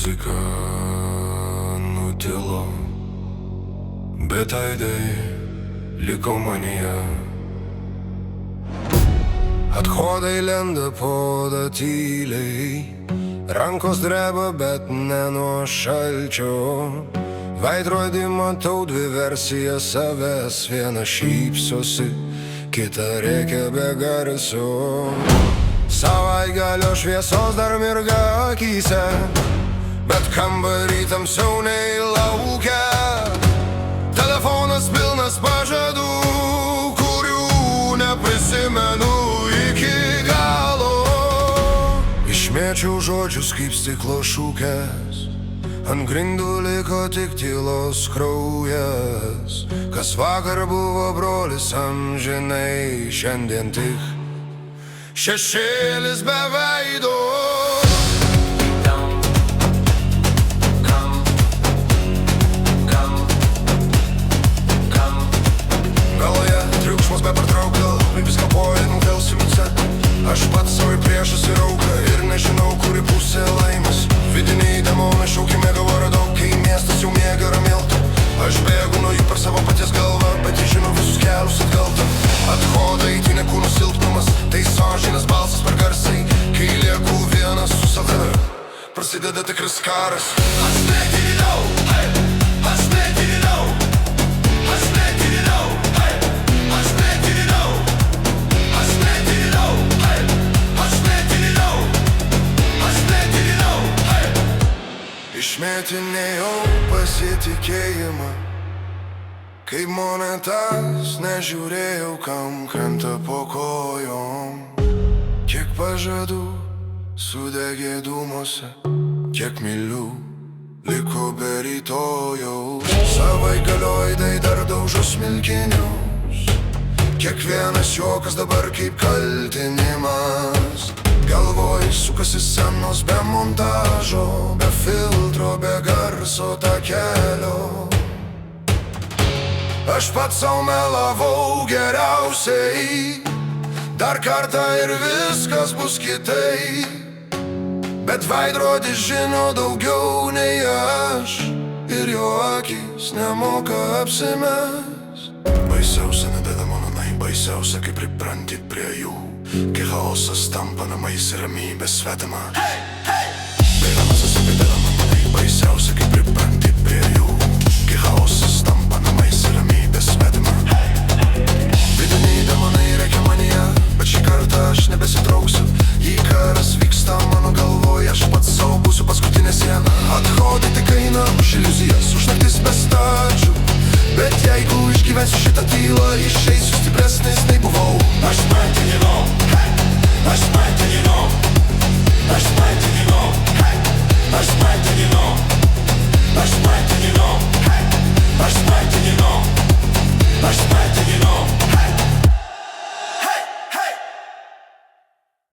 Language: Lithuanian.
Muzika nutilo, bet aidai liko manyje. Athodai lenda poda tyliai, rankos dreba, bet ne nuo šalčio. Veidrodį matau dvi versijas savęs, viena šypsosi, kita rėkia be garso. Savaitgalio šviesos dar mirga akyse, bet kambarį tamsiau nei lauke. Telefonas pilnas pažadų, kurių neprisimenu iki galo. Išmėčiau žodžius kaip stiklo šukės, ant grindų liko tik tylos kraujas. Kas vakar buvo brolis amžinai, šiandien tik šešėlis be veido. Galvoje triukšmas be pertraukio, viską poja nukelsiu minse. Aš pats savo priešas ir auka, ir nežinau, kuri pusė laimės. Vidiniai demonai šaukime galvora daug, kai miestas jau miega ramiltų. Aš bėgu nuo jų per savo paties galvą, bet jie žino visus kelius atgalta. Athodai, tai ne kūno silpnumas, tai sąžinės balsas per garsai. Kai lieku vienas su savimi, prasideda tikras karas. Aš netyrinau, aš netyrinau, aš netyrinau, aš netyrinau, aš netyrinau, aš netyrinau, aš netyrinau. Išmetinėjau pasitikėjimą, kaip monetas nežiūrėjau, kam krenta po kojom. Kiek pažadų sudegė dūmuose, kiek mylių liko be rytojaus. Savaitgalio aidai dar daužo smilkinius, kiekvienas juokas dabar kaip kaltinimas. Galvoj sukasi scenos be montažo, be filtro, be garso takelio. Aš pats sau melavau geriausiai, dar kartą ir viskas bus kitaip. Bet veidrodis žino daugiau nei aš, ir jo akys nemoka apsimest. Baisiausia nebėda malonai, baisiausia kai pripranti prie jų, kai chaosas tampa namais ir ramybė svetima. Bėdamas susipėdėda malonai, baisiausia kai pripranti prie jų, kai chaosas tampa namais ir ramybė svetima. Vidiniai demonai rėkia manyje, bet šį kartą aš nebesitrauksiu. Jei karas vyksta mano galvoje, aš pats savo būsiu paskutinė siena. Athodai tik eina už iliuzijas, už naktis be stabdžių. Bet jeigu išgyvensiu šitą tylą, išeisiu stipriai.